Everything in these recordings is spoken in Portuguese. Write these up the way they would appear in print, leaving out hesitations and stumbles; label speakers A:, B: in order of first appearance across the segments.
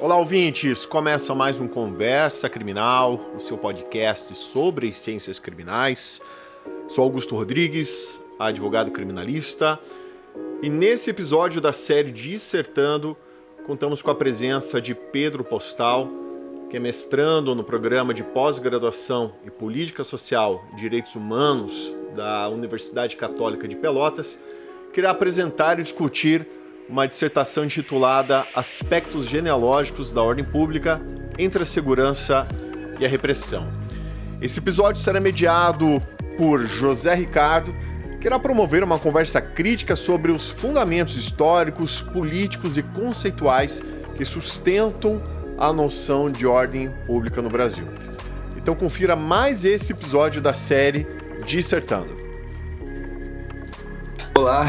A: Olá, ouvintes! Começa mais um Conversa Criminal, o seu podcast sobre ciências criminais. Sou Augusto Rodrigues, advogado criminalista, e nesse episódio da série Dissertando, contamos com a presença de Pedro Postal, que é mestrando no programa de pós-graduação em Política Social e Direitos Humanos da Universidade Católica de Pelotas, que irá apresentar e discutir uma dissertação intitulada Aspectos Genealógicos da Ordem Pública entre a Segurança e a Repressão. Esse episódio será mediado por José Ricardo, que irá promover uma conversa crítica sobre os fundamentos históricos, políticos e conceituais que sustentam a noção de ordem pública no Brasil. Então confira mais esse episódio da série Dissertando.
B: Olá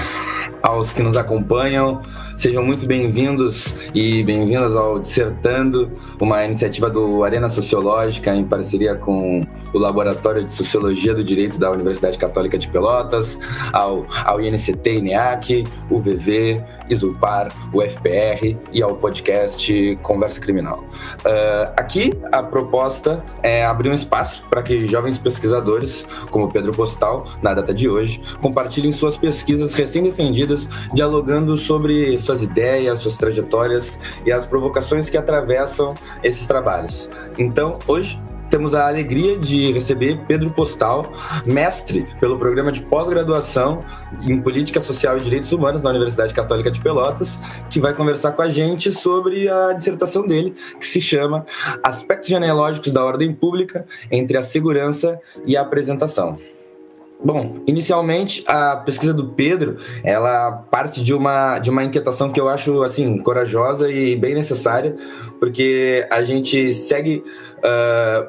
B: aos que nos acompanham, sejam muito bem-vindos e bem-vindas ao Dissertando, uma iniciativa do Arena Sociológica em parceria com o Laboratório de Sociologia do Direito da Universidade Católica de Pelotas, ao INCT, INEAC, UVV, Isulpar, UFPR e ao podcast Conversa Criminal. Aqui a proposta é abrir um espaço para que jovens pesquisadores, como Pedro Postal, na data de hoje, compartilhem suas pesquisas recém-defendidas, dialogando sobre suas ideias, suas trajetórias e as provocações que atravessam esses trabalhos. Então, hoje, temos a alegria de receber Pedro Postal, mestre pelo programa de pós-graduação em Política Social e Direitos Humanos na Universidade Católica de Pelotas, que vai conversar com a gente sobre a dissertação dele, que se chama Aspectos Genealógicos da Ordem Pública entre a Segurança e a Apresentação. Bom, inicialmente, a pesquisa do Pedro, ela parte de uma inquietação que eu acho, assim, corajosa e bem necessária, porque a gente segue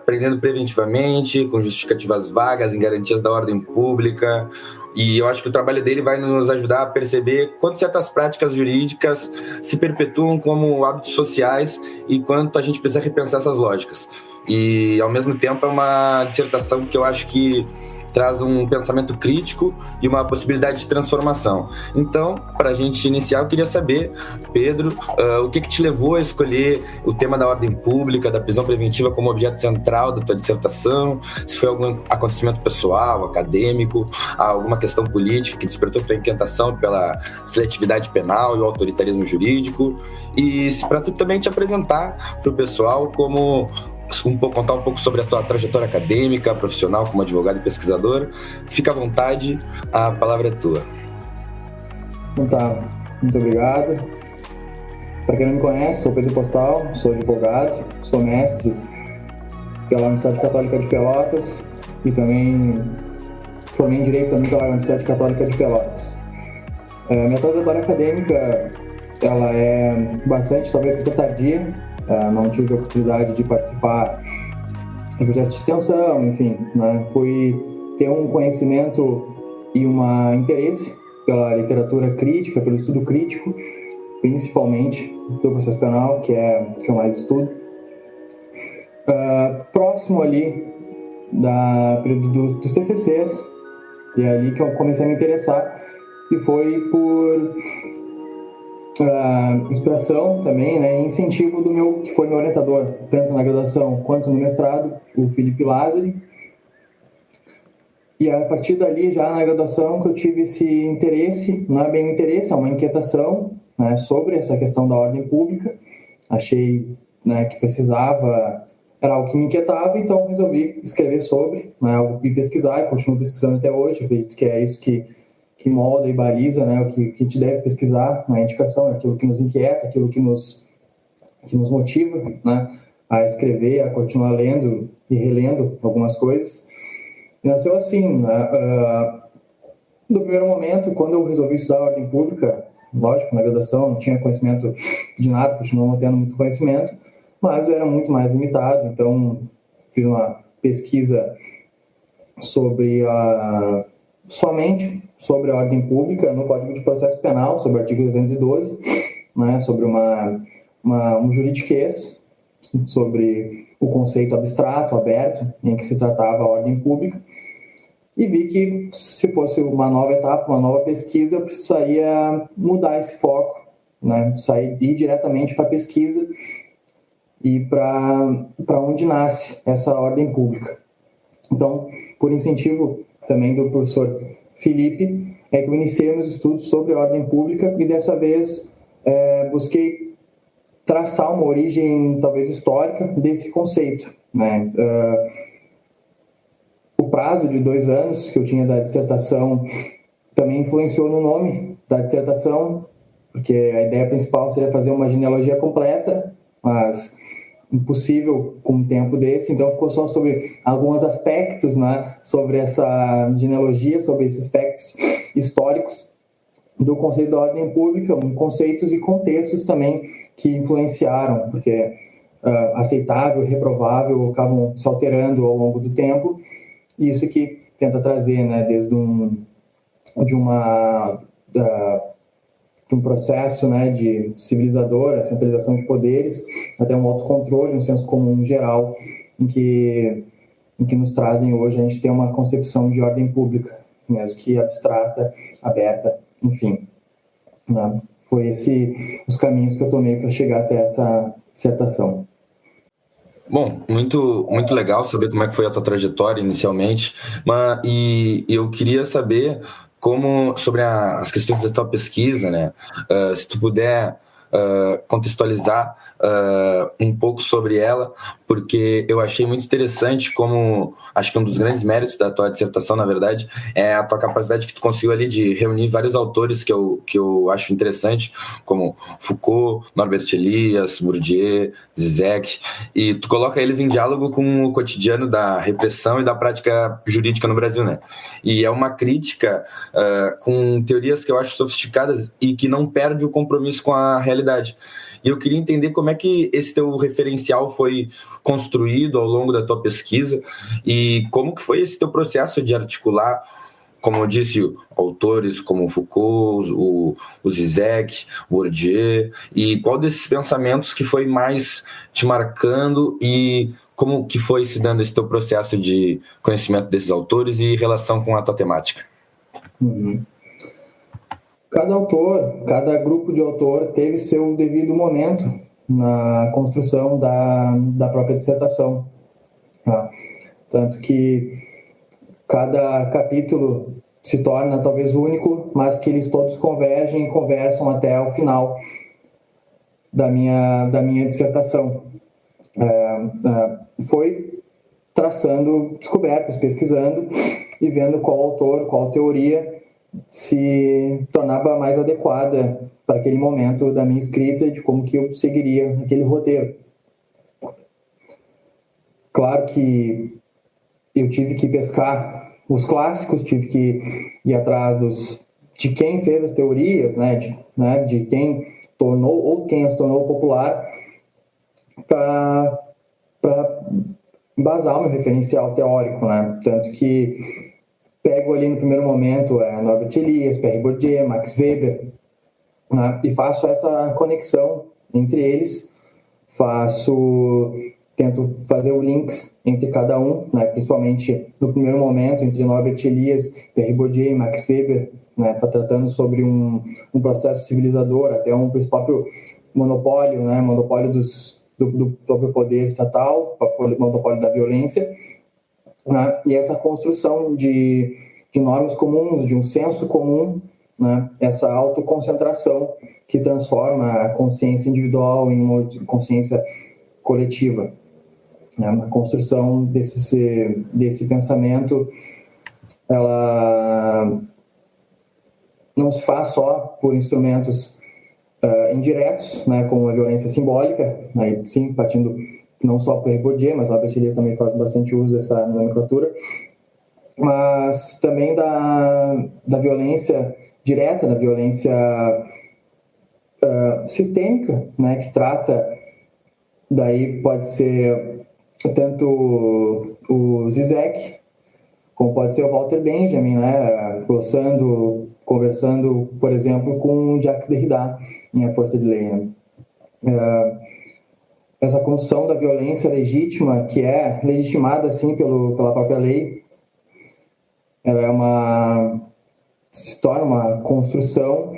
B: prendendo preventivamente, com justificativas vagas, em garantias da ordem pública, e eu acho que o trabalho dele vai nos ajudar a perceber quanto certas práticas jurídicas se perpetuam como hábitos sociais e quanto a gente precisa repensar essas lógicas. E, ao mesmo tempo, é uma dissertação que eu acho que traz um pensamento crítico e uma possibilidade de transformação. Então, para a gente iniciar, eu queria saber, Pedro, o que te levou a escolher o tema da ordem pública, da prisão preventiva como objeto central da tua dissertação, se foi algum acontecimento pessoal, acadêmico, alguma questão política que despertou tua inquietação pela seletividade penal e o autoritarismo jurídico, e para tu também te apresentar para o pessoal como contar um pouco sobre a tua trajetória acadêmica, profissional como advogado e pesquisador. Fica à vontade, a palavra é tua.
C: Então tá, muito obrigado. Para quem não me conhece, sou Pedro Postal, sou advogado, sou mestre pela Universidade Católica de Pelotas e também formei em Direito também pela Universidade Católica de Pelotas. Minha trajetória acadêmica, ela é bastante, talvez até tardia. Não tive a oportunidade de participar em projetos de extensão, enfim, né? Fui ter um conhecimento e um interesse pela literatura crítica, pelo estudo crítico, principalmente do processo penal, que eu mais estudo. Próximo ali da período dos TCCs, e é ali que eu comecei a me interessar, e foi por inspiração também, né, incentivo que foi meu orientador, tanto na graduação quanto no mestrado, o Felipe Lázari. E a partir dali, já na graduação, que eu tive esse interesse, não é bem um interesse, é uma inquietação, né, sobre essa questão da ordem pública. Achei, né, que precisava, era algo que me inquietava, então resolvi escrever sobre, né, algo que pesquisar, e continuo pesquisando até hoje. Acredito que é isso que molda e baliza, né, o que a gente deve pesquisar na indicação, aquilo que nos inquieta, aquilo que nos motiva, né, a escrever, a continuar lendo e relendo algumas coisas. E nasceu assim, né, no primeiro momento, quando eu resolvi estudar a ordem pública, lógico, na graduação não tinha conhecimento de nada, continuo não tendo muito conhecimento, mas era muito mais limitado, então fiz uma pesquisa somente sobre a ordem pública no Código de Processo Penal, sobre o artigo 212, né, sobre um juridiquês, sobre o conceito abstrato, aberto, em que se tratava a ordem pública, e vi que, se fosse uma nova etapa, uma nova pesquisa, eu precisaria mudar esse foco, né, ir diretamente para a pesquisa e para onde nasce essa ordem pública. Então, por incentivo também do professor Felipe, é que eu iniciei meus estudos sobre a ordem pública e dessa vez busquei traçar uma origem talvez histórica desse conceito, né? O prazo de 2 anos que eu tinha da dissertação também influenciou no nome da dissertação, porque a ideia principal seria fazer uma genealogia completa, mas impossível com um tempo desse, então ficou só sobre alguns aspectos, né, sobre essa genealogia, sobre esses aspectos históricos do conceito da ordem pública, conceitos e contextos também que influenciaram, porque aceitável e reprovável acabam se alterando ao longo do tempo, e isso que tenta trazer, né, desde um processo, né, de civilizador, a centralização de poderes, até um autocontrole, um senso comum geral, em que nos trazem hoje a gente tem uma concepção de ordem pública, mesmo que abstrata, aberta, enfim. Né? Foi os caminhos que eu tomei para chegar até essa dissertação.
B: Bom, muito legal saber como é que foi a tua trajetória inicialmente, e eu queria saber sobre as questões da tua pesquisa, né? Se tu puder contextualizar um pouco sobre ela, porque eu achei muito interessante como, acho que um dos grandes méritos da tua dissertação, na verdade, é a tua capacidade que tu conseguiu ali de reunir vários autores que eu acho interessante, como Foucault, Norbert Elias, Bourdieu, Zizek, e tu coloca eles em diálogo com o cotidiano da repressão e da prática jurídica no Brasil, né? E é uma crítica com teorias que eu acho sofisticadas e que não perde o compromisso com a realidade. E eu queria entender como é que esse teu referencial foi construído ao longo da tua pesquisa e como que foi esse teu processo de articular, como eu disse, autores como Foucault, o Zizek, o Bourdieu, e qual desses pensamentos que foi mais te marcando e como que foi se dando esse teu processo de conhecimento desses autores e relação com a tua temática?
C: Uhum. Cada grupo de autor teve seu devido momento na construção da própria dissertação. Tá? Tanto que cada capítulo se torna talvez único, mas que eles todos convergem e conversam até o final da minha dissertação. Foi traçando descobertas, pesquisando e vendo qual autor, qual teoria se tornava mais adequada para aquele momento da minha escrita e de como que eu seguiria aquele roteiro. Claro que eu tive que pescar os clássicos, tive que ir atrás de quem fez as teorias, de quem tornou ou quem as tornou popular, para embasar o meu referencial teórico, né? Tanto que pego ali no primeiro momento Norbert Elias, Pierre Bourdieu, Max Weber, né? E faço essa conexão entre eles, tento fazer os links entre cada um, né? Principalmente no primeiro momento entre Norbert Elias, Pierre Bourdieu e Max Weber, né? Tá tratando sobre um processo civilizador, até um próprio monopólio, né? Monopólio do próprio poder estatal, o monopólio da violência, né? E essa construção de normas comuns, de um senso comum, né? Essa autoconcentração que transforma a consciência individual em uma consciência coletiva. Né? A construção desse pensamento, ela não se faz só por instrumentos indiretos, né? Como a violência simbólica, né? Sim, partindo não só por Bourdieu, mas a Norbert Elias também faz bastante uso dessa nomenclatura, mas também da violência direta, da violência sistêmica, né? Que trata, daí pode ser tanto o Zizek, como pode ser o Walter Benjamin, né? Conversando, por exemplo, com Jacques Derrida em A Força de Lei, né? Essa construção da violência legítima, que é legitimada assim pela própria lei, ela se torna uma construção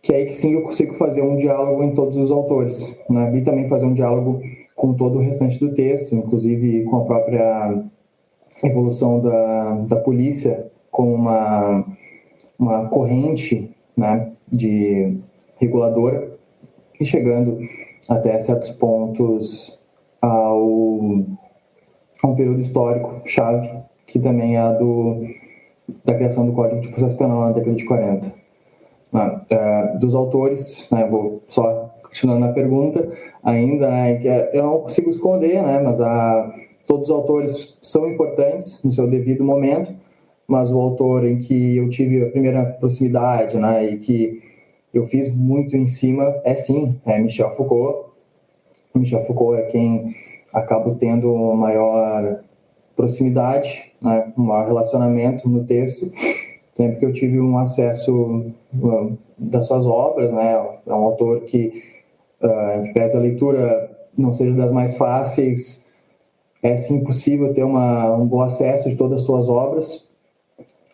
C: que aí que sim eu consigo fazer um diálogo em todos os autores, né? E também fazer um diálogo com todo o restante do texto, inclusive com a própria evolução da polícia como uma corrente, né, de reguladora, e chegando até certos pontos a um período histórico chave, que também é da criação do Código de Processo Penal na década de 40. Dos autores, né, vou só continuando na pergunta, ainda eu não consigo esconder, né, mas todos os autores são importantes no seu devido momento, mas o autor em que eu tive a primeira proximidade, né, e que eu fiz muito em cima é Michel Foucault. Michel Foucault é quem acabo tendo maior proximidade, né, um maior relacionamento no texto, sempre que eu tive um acesso das suas obras, né, é um autor que pese a leitura não seja das mais fáceis, é sim possível ter um bom acesso de todas as suas obras,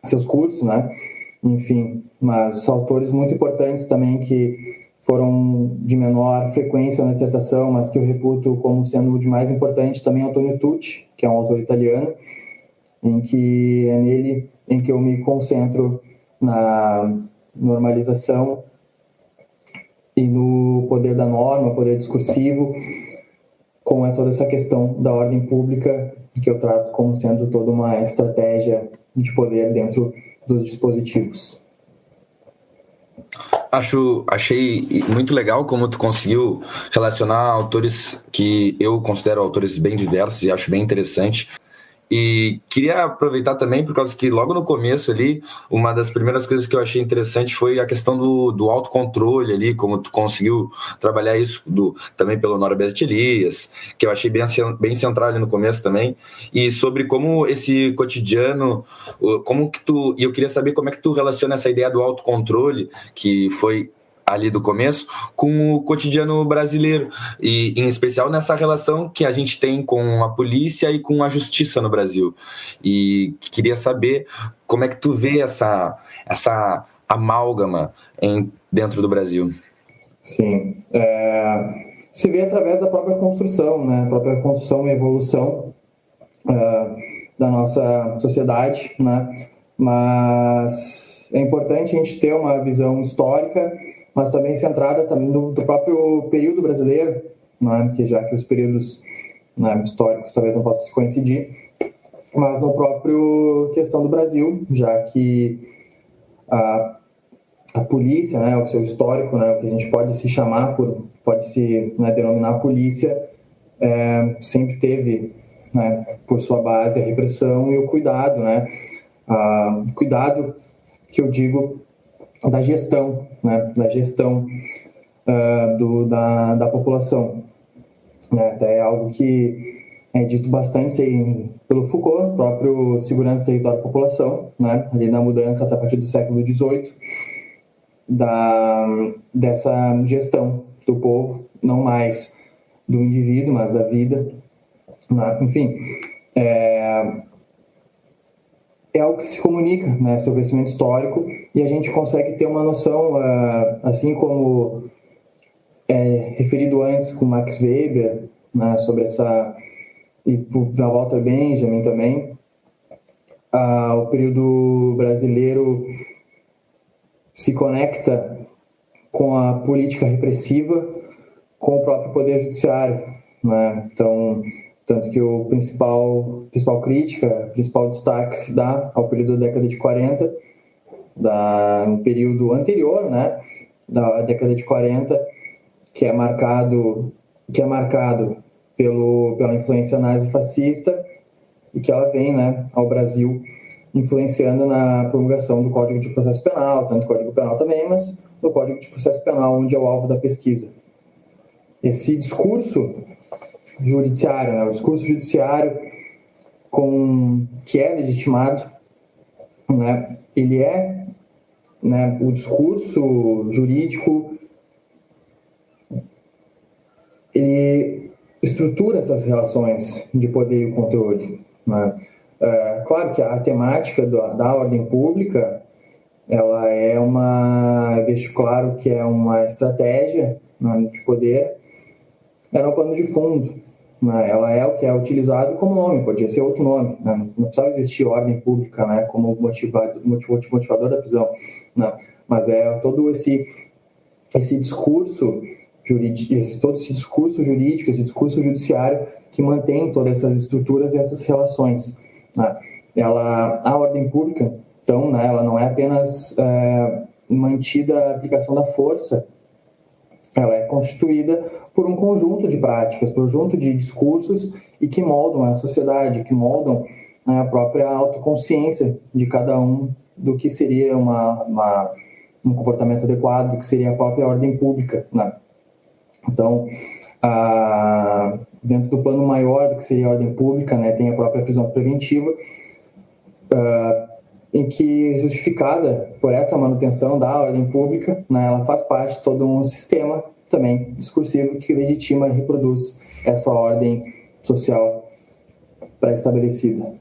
C: seus cursos, né, enfim, mas autores muito importantes também que foram de menor frequência na dissertação, mas que eu reputo como sendo o de mais importante, também Antonio Tucci, que é um autor italiano, em que é nele em que eu me concentro na normalização e no poder da norma, poder discursivo, com toda essa questão da ordem pública, que eu trato como sendo toda uma estratégia de poder dentro dos dispositivos.
B: Achei muito legal como tu conseguiu relacionar autores que eu considero autores bem diversos e acho bem interessante. E queria aproveitar também, por causa que logo no começo ali, uma das primeiras coisas que eu achei interessante foi a questão do autocontrole ali, como tu conseguiu trabalhar isso também pelo Norberto Elias, que eu achei bem central ali no começo também, e sobre como esse cotidiano, e eu queria saber como é que tu relaciona essa ideia do autocontrole, que foi ali do começo, com o cotidiano brasileiro, e em especial nessa relação que a gente tem com a polícia e com a justiça no Brasil. E queria saber como é que tu vê essa amálgama dentro do Brasil.
C: Sim, se vê através da própria construção, né? A própria construção e evolução da nossa sociedade, né? Mas é importante a gente ter uma visão histórica, mas também centrada também do próprio período brasileiro, né? Que já que os períodos, né, históricos talvez não possam coincidir, mas no próprio questão do Brasil, já que a polícia, né, o seu histórico, né, o que a gente pode se chamar pode se, né, denominar polícia, sempre teve, né, por sua base a repressão e o cuidado, né, cuidado que eu digo da gestão, né, da gestão da população, né, até é algo que é dito bastante pelo Foucault, próprio Segurança, Território e População, né, ali na mudança até a partir do século XVIII, dessa gestão do povo, não mais do indivíduo, mas da vida, né? Enfim, é algo que se comunica, né, seu crescimento histórico, e a gente consegue ter uma noção, assim como referido antes com Max Weber, né, sobre e da Walter Benjamin também, o período brasileiro se conecta com a política repressiva, com o próprio poder judiciário, né? Então, tanto que o principal crítica, o principal destaque se dá ao período da década de 40, no período anterior, né, da década de 40, que é marcado pela influência nazi-fascista, e que ela vem, né, ao Brasil influenciando na promulgação do Código de Processo Penal, tanto o Código Penal também, mas no Código de Processo Penal, onde é o alvo da pesquisa. Esse discurso judiciário, né, o discurso judiciário que é legitimado, né, ele né, o discurso jurídico, ele estrutura essas relações de poder e controle, né? Claro que a temática da ordem pública ela é eu deixo claro que é uma estratégia, né, de poder, ela é um pano de fundo, né, ela é o que é utilizado como nome, podia ser outro nome, né, não precisava existir ordem pública, né, como motivador da prisão, né, mas é todo esse discurso jurídico, todo esse discurso jurídico, esse discurso judiciário que mantém todas essas estruturas e essas relações, né. A ordem pública, então, né, ela não é apenas mantida a aplicação da força, ela é constituída por um conjunto de práticas, por um conjunto de discursos e que moldam a sociedade, que moldam, né, a própria autoconsciência de cada um do que seria um comportamento adequado, do que seria a própria ordem pública, né? Então, dentro do plano maior do que seria a ordem pública, né, tem a própria prisão preventiva, em que, justificada por essa manutenção da ordem pública, né, ela faz parte de todo um sistema também discursivo que legitima e reproduz essa ordem social pré-estabelecida.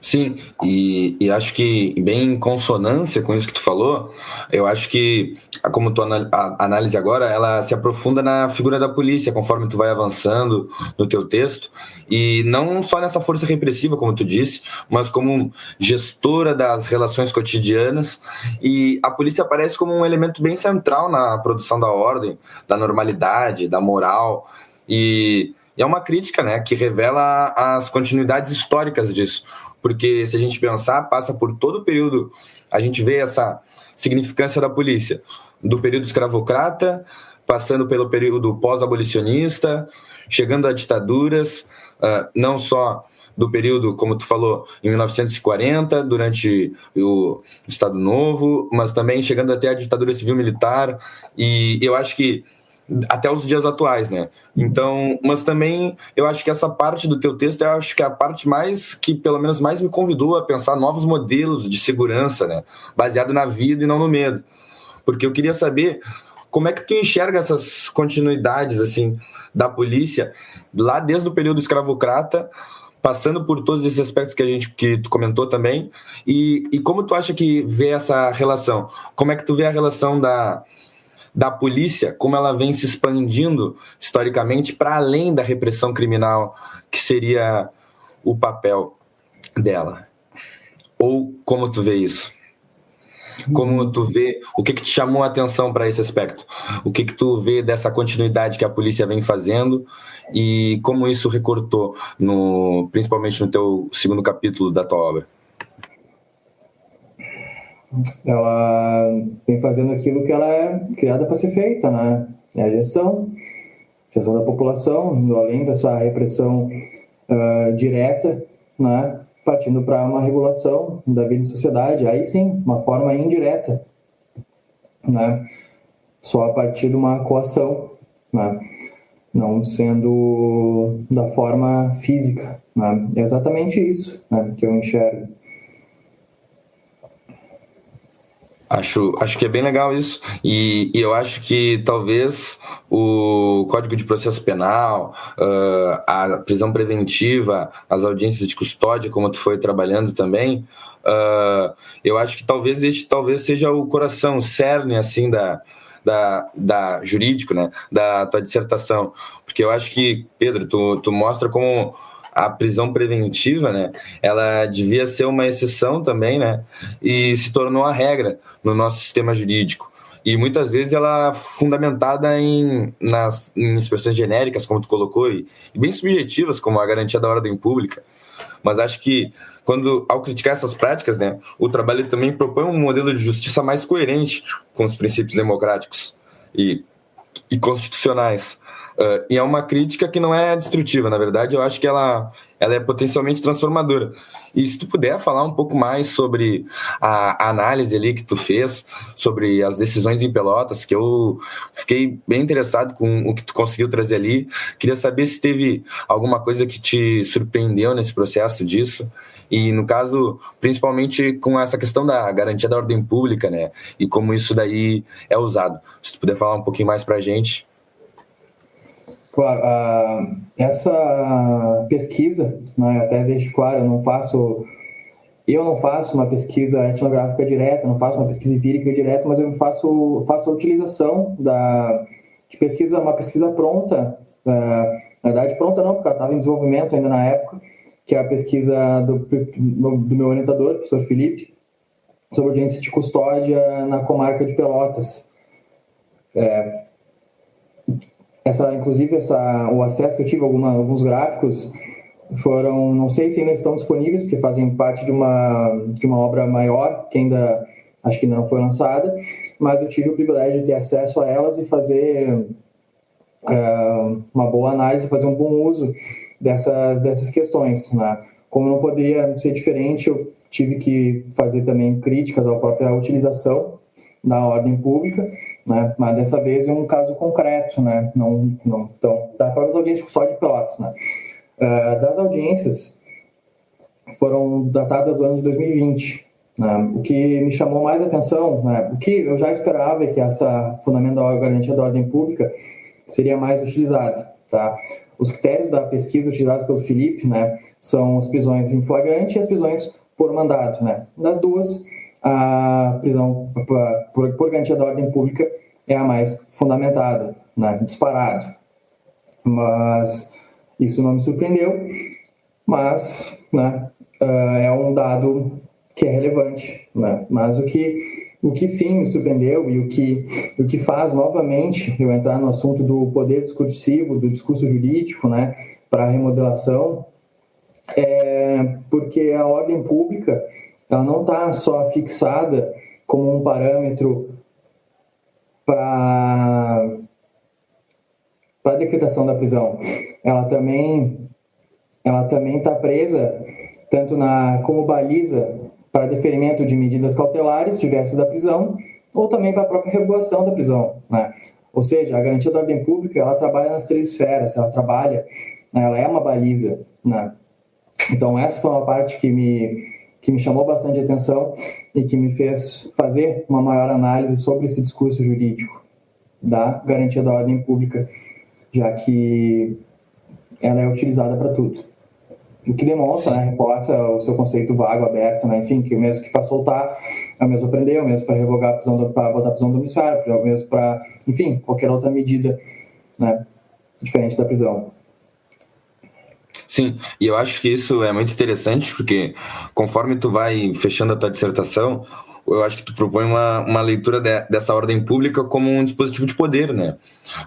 B: Sim, e acho que bem em consonância com isso que tu falou, eu acho que, como tua análise agora, ela se aprofunda na figura da polícia, conforme tu vai avançando no teu texto, e não só nessa força repressiva, como tu disse, mas como gestora das relações cotidianas, e a polícia aparece como um elemento bem central na produção da ordem, da normalidade, da moral, e é uma crítica, né, que revela as continuidades históricas disso, porque se a gente pensar, passa por todo o período, a gente vê essa significância da polícia, do período escravocrata, passando pelo período pós-abolicionista, chegando a ditaduras, não só do período, como tu falou, em 1940, durante o Estado Novo, mas também chegando até a ditadura civil-militar, e eu acho que até os dias atuais, né? Então, mas também eu acho que essa parte do teu texto, eu acho que é a parte mais, que pelo menos mais me convidou a pensar novos modelos de segurança, né? Baseado na vida e não no medo. Porque eu queria saber como é que tu enxerga essas continuidades, assim, da polícia, lá desde o período escravocrata, passando por todos esses aspectos que tu comentou também, e como tu acha que vê essa relação? Como é que tu vê a relação da polícia, como ela vem se expandindo historicamente para além da repressão criminal, que seria o papel dela? Ou como tu vê isso? Como tu vê, o que te chamou a atenção para esse aspecto? O que tu vê dessa continuidade que a polícia vem fazendo e como isso recortou, principalmente no teu segundo capítulo da tua obra?
C: Ela vem fazendo aquilo que ela é criada para ser feita, né? É a gestão da população, além dessa repressão direta, né? Partindo para uma regulação da vida em sociedade, aí sim, uma forma indireta, né? Só a partir de uma coação, né? Não sendo da forma física, né? É exatamente isso, né, que eu enxergo.
B: Acho que é bem legal isso, e eu acho que talvez o Código de Processo Penal, a prisão preventiva, as audiências de custódia, como tu foi trabalhando também, eu acho que talvez seja o coração, o cerne assim da jurídico, né, da tua dissertação, porque eu acho que, Pedro, tu mostra como a prisão preventiva, né, ela devia ser uma exceção também, né, e se tornou a regra no nosso sistema jurídico. E muitas vezes ela é fundamentada em expressões genéricas, como tu colocou, e bem subjetivas, como a garantia da ordem pública. Mas acho que, ao criticar essas práticas, né, o trabalho também propõe um modelo de justiça mais coerente com os princípios democráticos e constitucionais. E é uma crítica que não é destrutiva, na verdade, eu acho que ela é potencialmente transformadora. E se tu puder falar um pouco mais sobre a análise ali que tu fez, sobre as decisões em Pelotas, que eu fiquei bem interessado com o que tu conseguiu trazer ali. Queria saber se teve alguma coisa que te surpreendeu nesse processo disso, e no caso, principalmente com essa questão da garantia da ordem pública, né, e como isso daí é usado. Se tu puder falar um pouquinho mais pra gente.
C: Claro, essa pesquisa, né, até deixo claro, eu não faço eu não faço uma pesquisa etnográfica direta, não faço uma pesquisa empírica direta, mas eu faço a utilização de pesquisa, uma pesquisa pronta, na verdade pronta não, porque ela estava em desenvolvimento ainda na época, que é a pesquisa do meu orientador, professor Felipe, sobre audiência de custódia na comarca de Pelotas. Inclusive, o acesso que eu tive a alguns gráficos foram, não sei se ainda estão disponíveis, porque fazem parte de uma obra maior, que acho que ainda não foi lançada, mas eu tive o privilégio de ter acesso a elas e fazer uma boa análise, fazer um bom uso dessas questões, né? Como não poderia ser diferente, eu tive que fazer também críticas à própria utilização da ordem pública, né? Mas dessa vez em um caso concreto, né? Então, das próprias audiências só de Pelotas, né? Das audiências foram datadas do ano de 2020. Né? O que me chamou mais atenção, né? O que eu já esperava é que essa fundamento da garantia da ordem pública seria mais utilizada. Tá? Os critérios da pesquisa utilizados pelo Felipe, né, são as prisões em flagrante e as prisões por mandado. Né? Das duas, a prisão por garantia da ordem pública é a mais fundamentada, né, disparado. Mas isso não me surpreendeu, mas, né, é um dado que é relevante. Né? Mas o que sim me surpreendeu e o que faz novamente eu entrar no assunto do poder discursivo, do discurso jurídico, né, para a remodelação, é porque a ordem pública ela não está só fixada como um parâmetro para a decretação da prisão. Ela também está presa tanto como baliza para deferimento de medidas cautelares diversas da prisão, ou também para a própria regulação da prisão. Né? Ou seja, a garantia da ordem pública ela trabalha nas três esferas, ela é uma baliza. Né? Então essa foi uma parte que me chamou bastante atenção e que me fez fazer uma maior análise sobre esse discurso jurídico da garantia da ordem pública, já que ela é utilizada para tudo. O que demonstra, né, reforça o seu conceito vago, aberto, né, enfim, que o mesmo que para soltar é o mesmo para prender, é o mesmo para revogar a prisão, para botar a prisão domiciliar, é o mesmo para, enfim, qualquer outra medida, né, diferente da prisão.
B: Sim, e eu acho que isso é muito interessante, porque conforme tu vai fechando a tua dissertação, eu acho que tu propõe uma leitura dessa ordem pública como um dispositivo de poder, né?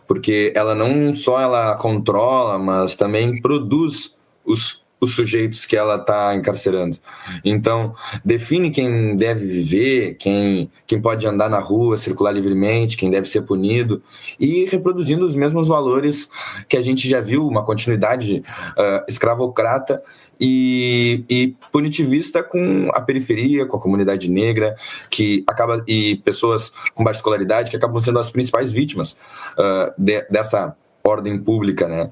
B: Porque ela não só ela controla, mas também produz os sujeitos que ela está encarcerando. Então, define quem deve viver, quem pode andar na rua, circular livremente, quem deve ser punido, e reproduzindo os mesmos valores que a gente já viu, uma continuidade escravocrata e punitivista com a periferia, com a comunidade negra, e pessoas com baixa escolaridade, que acabam sendo as principais vítimas dessa ordem pública, né?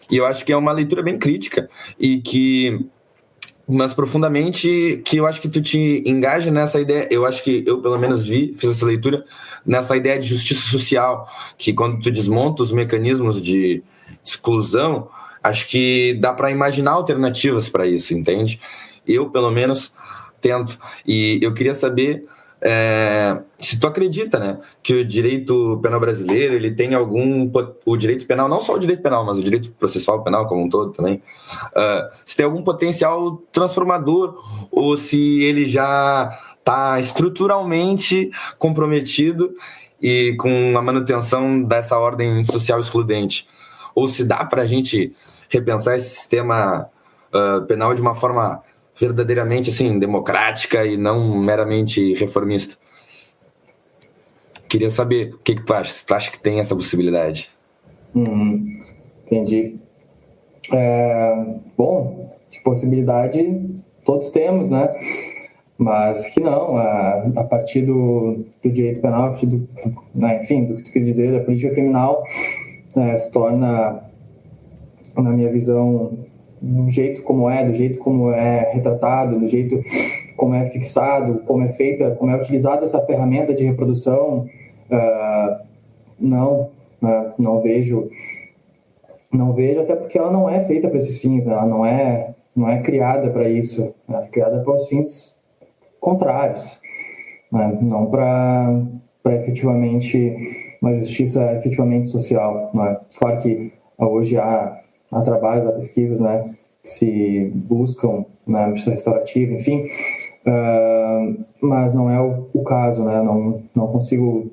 B: E eu acho que é uma leitura bem crítica mas profundamente, que eu acho que tu te engaja nessa ideia. Eu acho que eu, pelo menos, fiz essa leitura nessa ideia de justiça social, que quando tu desmonta os mecanismos de exclusão, acho que dá para imaginar alternativas para isso, entende? Eu, pelo menos, tento. E eu queria saber se tu acredita, né, que o direito penal brasileiro ele tem o direito penal, não só o direito penal, mas o direito processual penal como um todo também, se tem algum potencial transformador ou se ele já está estruturalmente comprometido e com a manutenção dessa ordem social excludente, ou se dá para a gente repensar esse sistema penal de uma forma verdadeiramente assim, democrática e não meramente reformista. Queria saber o que tu acha. Se tu acha que tem essa possibilidade?
C: Entendi. Bom, de possibilidade todos temos, né? Mas que não, a partir do direito penal, a partir enfim, do que tu quis dizer, da política criminal, se torna, na minha visão, do jeito como é retratado, do jeito como é fixado, como é feita, como é utilizada essa ferramenta de reprodução, não vejo, até porque ela não é feita para esses fins, né? Ela não é criada para isso, é criada para os fins contrários, né? Não para efetivamente uma justiça efetivamente social, né? Claro que hoje há trabalhos, há pesquisas, né, que se buscam na justiça restaurativa, enfim, mas não é o caso, né? Não consigo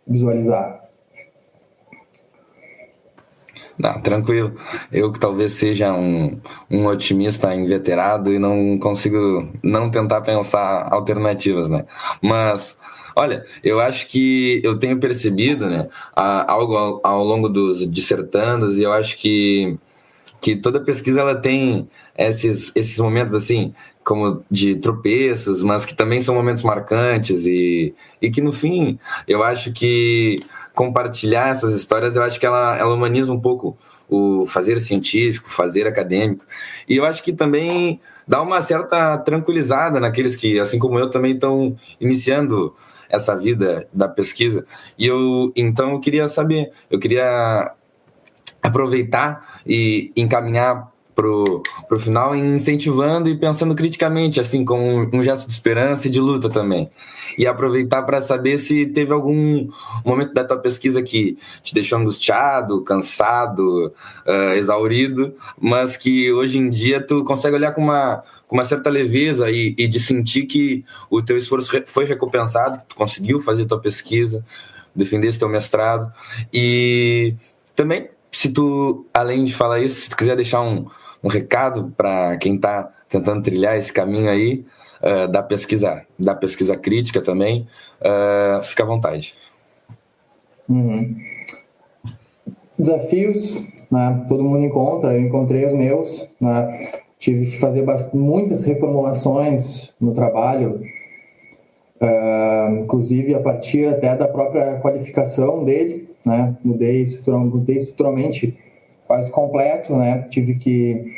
C: visualizar.
B: Não, tranquilo. Eu que talvez seja um otimista inveterado e não consigo não tentar pensar alternativas, né? Mas, olha, eu acho que eu tenho percebido, né, algo ao longo dos dissertandos, e eu acho que toda pesquisa ela tem esses momentos assim, como de tropeços, mas que também são momentos marcantes e que no fim eu acho que compartilhar essas histórias, eu acho que ela humaniza um pouco o fazer científico, o fazer acadêmico, e eu acho que também dá uma certa tranquilizada naqueles que, assim como eu, também estão iniciando essa vida da pesquisa. E então eu queria saber, eu queria aproveitar e encaminhar pro final, incentivando e pensando criticamente, assim, com um gesto de esperança e de luta também. E aproveitar para saber se teve algum momento da tua pesquisa que te deixou angustiado, cansado, exaurido, mas que hoje em dia tu consegue olhar com uma certa leveza e de sentir que o teu esforço foi recompensado, que tu conseguiu fazer tua pesquisa, defender esse teu mestrado. E também, se tu, além de falar isso, se tu quiser deixar um recado para quem está tentando trilhar esse caminho aí, da pesquisa crítica também, fica à vontade.
C: Uhum. Desafios, né? Todo mundo encontra, eu encontrei os meus, né? Tive que fazer muitas reformulações no trabalho, inclusive a partir até da própria qualificação dele, né? Mudei estruturalmente quase completo, né? Tive que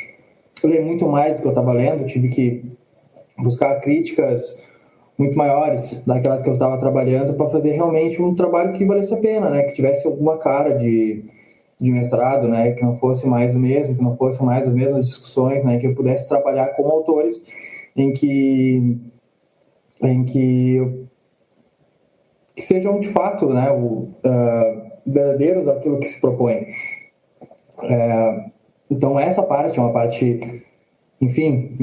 C: ler muito mais do que eu estava lendo, tive que buscar críticas muito maiores daquelas que eu estava trabalhando para fazer realmente um trabalho que valesse a pena, né? Que tivesse alguma cara de mestrado, né? Que não fosse mais o mesmo, que não fosse mais as mesmas discussões, né? Que eu pudesse trabalhar com autores em que sejam de fato, né? Verdadeiros daquilo que se propõe. Então essa parte é uma parte, enfim,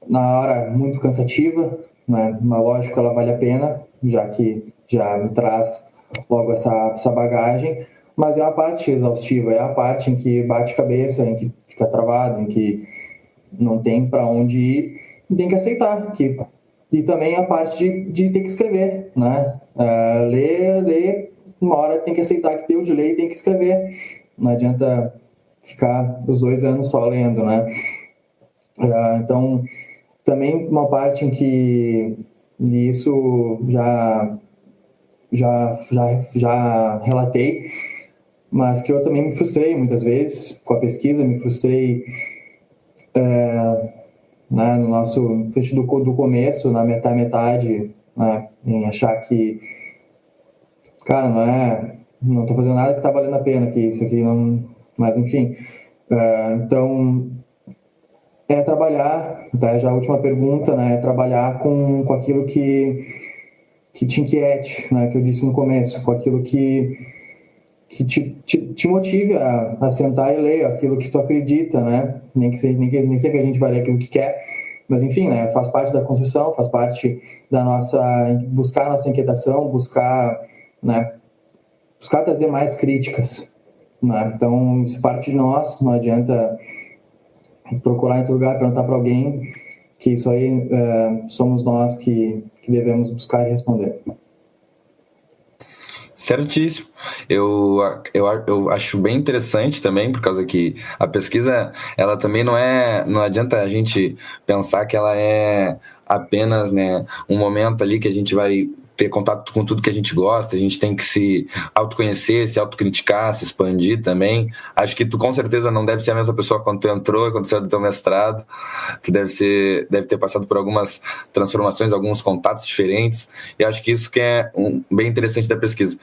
C: na hora muito cansativa, né? Mas lógico que ela vale a pena, já que já me traz logo essa bagagem, mas é a parte exaustiva, é a parte em que bate cabeça, em que fica travado, em que não tem para onde ir, e tem que aceitar e também a parte de ter que escrever, né? Ler, uma hora tem que aceitar que deu de ler e tem que escrever, não adianta ficar os 2 anos só lendo, né? Então, também uma parte em que isso já relatei, mas que eu também me frustrei muitas vezes com a pesquisa, me frustrei né, no nosso do começo, na metade, né, em achar que, cara, não estou fazendo nada que está valendo a pena, que isso aqui não, mas enfim, então trabalhar, tá, já a última pergunta, né, é trabalhar com aquilo que te inquiete, né, que eu disse no começo, com aquilo que te motive a sentar e ler aquilo que tu acredita, né? Nem sempre a gente vai ler aquilo que quer, mas enfim, né? Faz parte da construção, faz parte da buscar a nossa inquietação, buscar trazer mais críticas, né? Então, isso parte de nós, não adianta procurar em outro lugar, perguntar para alguém, que isso aí somos nós que devemos buscar e responder.
B: Certíssimo. Eu acho bem interessante também, por causa que a pesquisa, ela também não adianta a gente pensar que ela é apenas, né, um momento ali que a gente vai ter contato com tudo que a gente gosta, a gente tem que se autoconhecer, se autocriticar, se expandir também. Acho que tu com certeza não deve ser a mesma pessoa quando tu entrou, quando tu saiu do teu mestrado. Tu deve ter passado por algumas transformações, alguns contatos diferentes, e acho que isso que é bem interessante da pesquisa.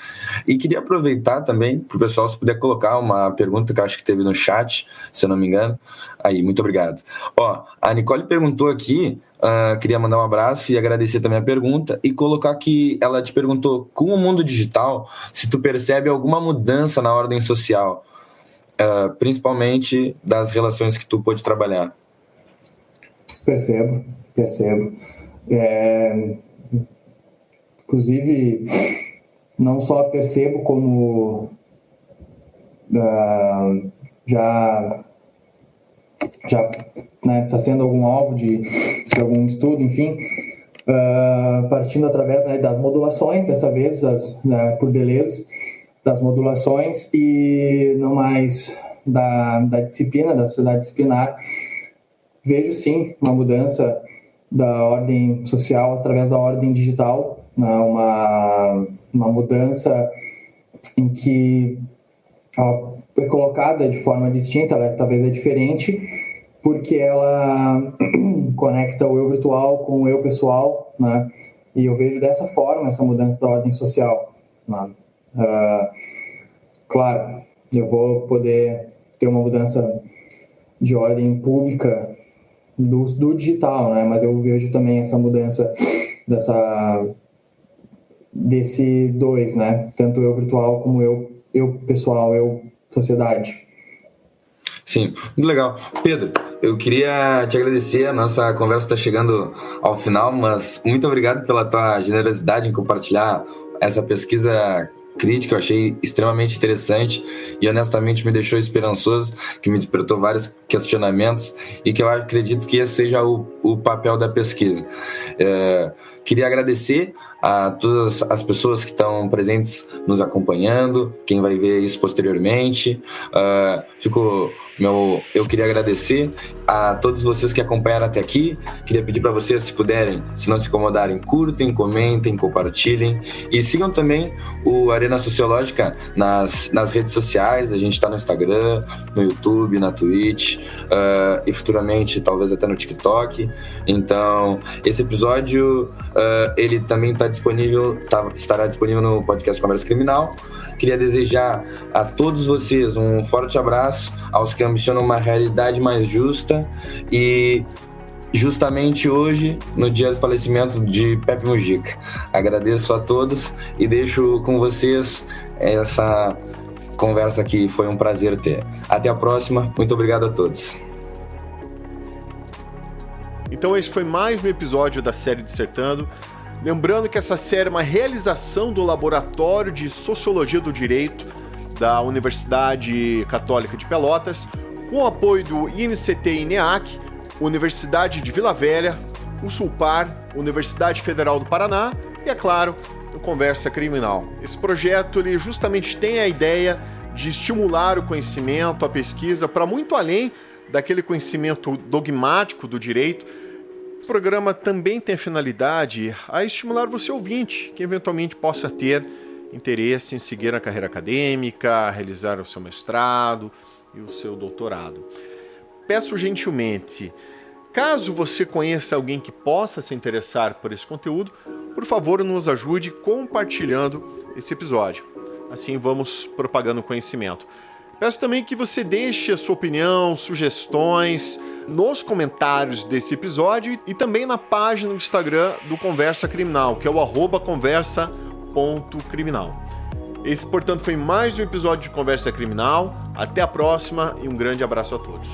B: E queria aproveitar também para o pessoal, se puder colocar uma pergunta que eu acho que teve no chat, se eu não me engano. Aí, muito obrigado. A Nicole perguntou aqui, queria mandar um abraço e agradecer também a pergunta, e colocar que ela te perguntou, com o mundo digital, se tu percebe alguma mudança na ordem social, principalmente das relações que tu pôde trabalhar.
C: Percebo. Inclusive, não só percebo, como já está sendo algum alvo de algum estudo, enfim, partindo através das modulações, dessa vez por Deleuze, das modulações e não mais da disciplina, da sociedade disciplinar. Vejo sim uma mudança da ordem social através da ordem digital, né? uma mudança em que ela é colocada de forma distinta, ela talvez é diferente, porque ela conecta o eu virtual com o eu pessoal, né? E eu vejo dessa forma essa mudança da ordem social, né? Claro, eu vou poder ter uma mudança de ordem pública do digital, né? Mas eu vejo também essa mudança desse dois, né? Tanto eu virtual como eu pessoal, eu sociedade.
B: Sim, muito legal. Pedro, eu queria te agradecer, a nossa conversa está chegando ao final, mas muito obrigado pela tua generosidade em compartilhar essa pesquisa crítica, eu achei extremamente interessante e honestamente me deixou esperançoso, que me despertou vários questionamentos e que eu acredito que esse seja o papel da pesquisa. Queria agradecer a todas as pessoas que estão presentes nos acompanhando, quem vai ver isso posteriormente. Eu queria agradecer a todos vocês que acompanharam até aqui. Queria pedir para vocês, se puderem, se não se incomodarem, curtem, comentem, compartilhem e sigam também o Arena Sociológica nas redes sociais. A gente está no Instagram, no YouTube, na Twitch e futuramente talvez até no TikTok. Então, esse episódio ele também estará disponível no podcast Conversa Criminal. Queria desejar a todos vocês um forte abraço, aos que ambicionam uma realidade mais justa, e justamente hoje, no dia do falecimento de Pepe Mujica. Agradeço a todos e deixo com vocês essa conversa que foi um prazer ter. Até a próxima, muito obrigado a todos.
A: Então esse foi mais um episódio da série Dissertando. Lembrando que essa série é uma realização do Laboratório de Sociologia do Direito da Universidade Católica de Pelotas, com o apoio do INCT e INEAC, Universidade de Vila Velha, o Sulpar, Universidade Federal do Paraná e, é claro, o Conversa Criminal. Esse projeto ele justamente tem a ideia de estimular o conhecimento, a pesquisa, para muito além daquele conhecimento dogmático do direito. O programa também tem a finalidade a estimular você ouvinte, que eventualmente possa ter interesse em seguir a carreira acadêmica, realizar o seu mestrado e o seu doutorado. Peço gentilmente, caso você conheça alguém que possa se interessar por esse conteúdo, por favor, nos ajude compartilhando esse episódio. Assim vamos propagando conhecimento. Peço também que você deixe a sua opinião, sugestões nos comentários desse episódio e também na página do Instagram do Conversa Criminal, que é o @conversa.criminal. Esse, portanto, foi mais um episódio de Conversa Criminal. Até a próxima e um grande abraço a todos.